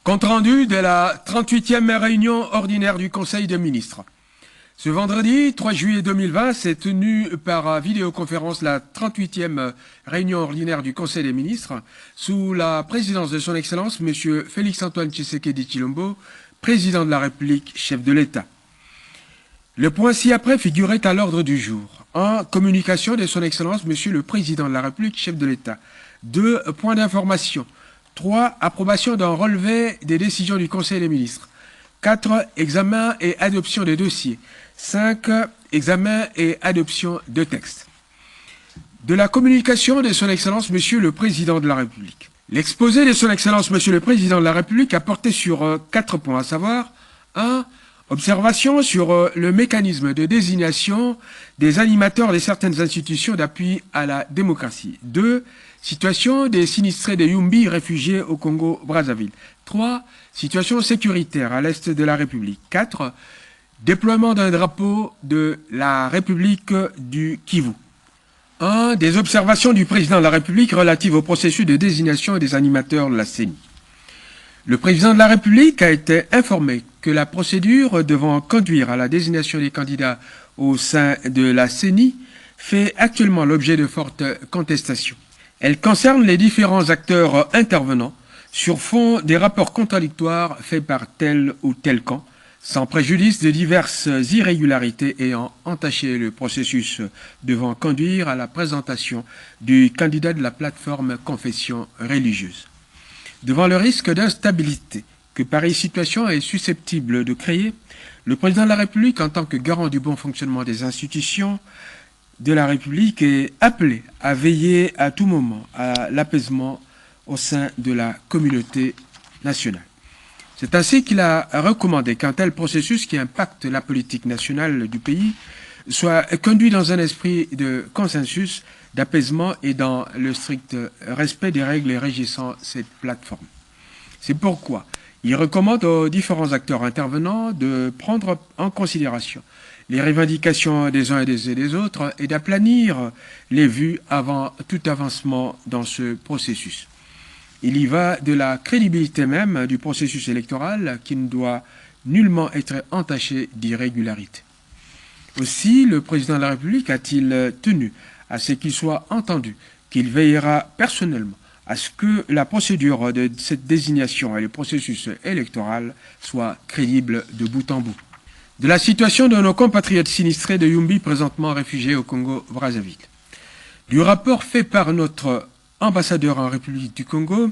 Compte rendu de la 38e réunion ordinaire du Conseil des ministres. Ce vendredi 3 juillet 2020 s'est tenue par vidéoconférence la 38e réunion ordinaire du Conseil des ministres sous la présidence de son Excellence M. Félix-Antoine Tshisekedi Tshilombo, président de la République, chef de l'État. Le point ci-après figurait à l'ordre du jour. 1. Communication de son Excellence M. le Président de la République, chef de l'État. 2. Point d'information. 3. Approbation d'un relevé des décisions du Conseil des ministres. 4. Examen et adoption des dossiers. 5. Examen et adoption de textes. De la communication de son Excellence Monsieur le Président de la République. L'exposé de son Excellence Monsieur le Président de la République a porté sur 4 points, à savoir 1. Observation sur le mécanisme de désignation des animateurs de certaines institutions d'appui à la démocratie. 2. Situation des sinistrés de Yumbi réfugiés au Congo-Brazzaville. 3. Situation sécuritaire à l'est de la République. 4. Déploiement d'un drapeau de la République du Kivu. 1. Des observations du président de la République relatives au processus de désignation des animateurs de la CENI. Le président de la République a été informé que la procédure devant conduire à la désignation des candidats au sein de la CENI fait actuellement l'objet de fortes contestations. Elle concerne les différents acteurs intervenants sur fond des rapports contradictoires faits par tel ou tel camp, sans préjudice de diverses irrégularités ayant entaché le processus devant conduire à la présentation du candidat de la plateforme confession religieuse. Devant le risque d'instabilité que pareille situation est susceptible de créer, le président de la République, en tant que garant du bon fonctionnement des institutions de la République, est appelé à veiller à tout moment à l'apaisement au sein de la communauté nationale. C'est ainsi qu'il a recommandé qu'un tel processus qui impacte la politique nationale du pays soit conduit dans un esprit de consensus, d'apaisement et dans le strict respect des règles régissant cette plateforme. C'est pourquoi il recommande aux différents acteurs intervenants de prendre en considération les revendications des uns et des autres et d'aplanir les vues avant tout avancement dans ce processus. Il y va de la crédibilité même du processus électoral qui ne doit nullement être entaché d'irrégularité. Aussi, le président de la République a-t-il tenu à ce qu'il soit entendu qu'il veillera personnellement à ce que la procédure de cette désignation et le processus électoral soient crédibles de bout en bout. De la situation de nos compatriotes sinistrés de Yumbi présentement réfugiés au Congo-Brazzaville. Du rapport fait par notre ambassadeur en République du Congo,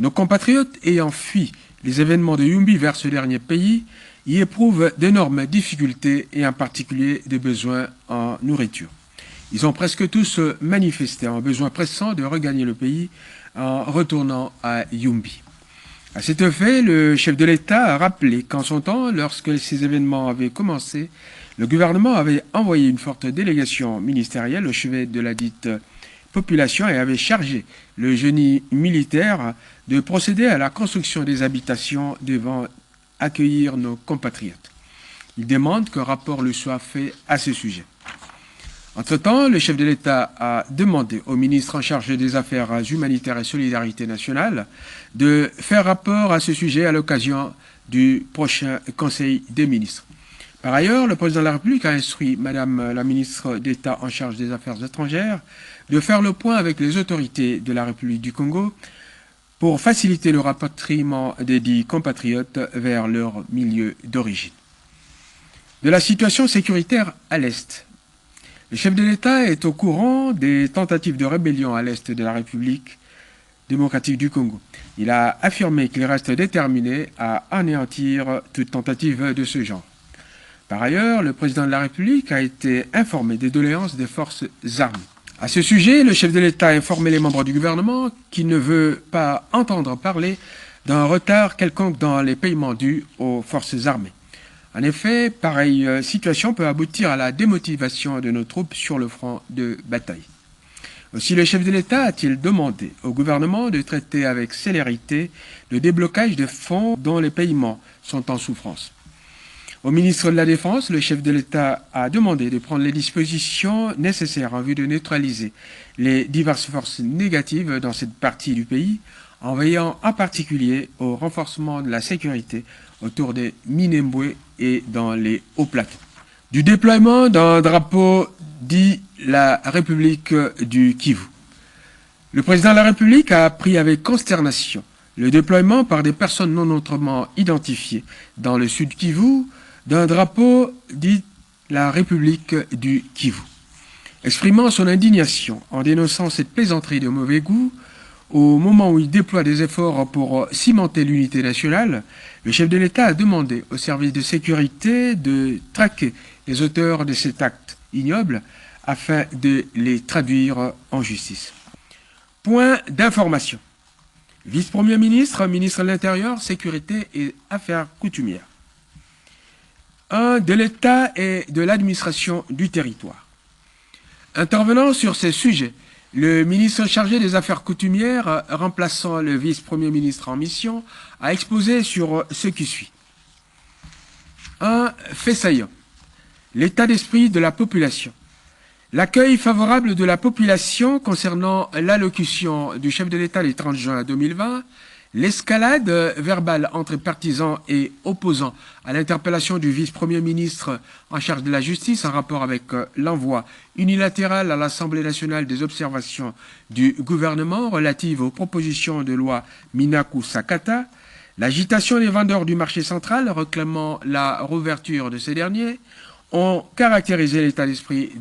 nos compatriotes ayant fui les événements de Yumbi vers ce dernier pays y éprouvent d'énormes difficultés et en particulier des besoins en nourriture. Ils ont presque tous manifesté un besoin pressant de regagner le pays en retournant à Yumbi. À cet effet, le chef de l'État a rappelé qu'en son temps, lorsque ces événements avaient commencé, le gouvernement avait envoyé une forte délégation ministérielle au chevet de la dite population et avait chargé le génie militaire de procéder à la construction des habitations devant accueillir nos compatriotes. Il demande qu'un rapport lui soit fait à ce sujet. Entre-temps, le chef de l'État a demandé au ministre en charge des Affaires humanitaires et solidarité nationale de faire rapport à ce sujet à l'occasion du prochain Conseil des ministres. Par ailleurs, le président de la République a instruit Madame la ministre d'État en charge des Affaires étrangères de faire le point avec les autorités de la République du Congo pour faciliter le rapatriement des dits compatriotes vers leur milieu d'origine. De la situation sécuritaire à l'Est. Le chef de l'État est au courant des tentatives de rébellion à l'est de la République démocratique du Congo. Il a affirmé qu'il reste déterminé à anéantir toute tentative de ce genre. Par ailleurs, le président de la République a été informé des doléances des forces armées. À ce sujet, le chef de l'État a informé les membres du gouvernement qu'il ne veut pas entendre parler d'un retard quelconque dans les paiements dus aux forces armées. En effet, pareille situation peut aboutir à la démotivation de nos troupes sur le front de bataille. Aussi, le chef de l'État a-t-il demandé au gouvernement de traiter avec célérité le déblocage des fonds dont les paiements sont en souffrance. Au ministre de la Défense, le chef de l'État a demandé de prendre les dispositions nécessaires en vue de neutraliser les diverses forces négatives dans cette partie du pays, en veillant en particulier au renforcement de la sécurité autour des Minembwe et dans les hauts plateaux. Du déploiement d'un drapeau dit la République du Kivu. Le président de la République a appris avec consternation le déploiement par des personnes non autrement identifiées dans le sud Kivu d'un drapeau dit la République du Kivu. Exprimant son indignation en dénonçant cette plaisanterie de mauvais goût, au moment où il déploie des efforts pour cimenter l'unité nationale, le chef de l'État a demandé aux services de sécurité de traquer les auteurs de cet acte ignoble afin de les traduire en justice. Point d'information. Vice-premier ministre, ministre de l'Intérieur, Sécurité et Affaires coutumières. 1. De l'État et de l'administration du territoire. Intervenant sur ces sujets, le ministre chargé des Affaires coutumières, remplaçant le vice-premier ministre en mission, a exposé sur ce qui suit. 1. Fait saillant. L'état d'esprit de la population. L'accueil favorable de la population concernant l'allocution du chef de l'État le 30 juin 2020, l'escalade verbale entre partisans et opposants à l'interpellation du vice-premier ministre en charge de la justice en rapport avec l'envoi unilatéral à l'Assemblée nationale des observations du gouvernement relatives aux propositions de loi Minaku-Sakata, l'agitation des vendeurs du marché central réclamant la rouverture de ces derniers ont caractérisé l'état d'esprit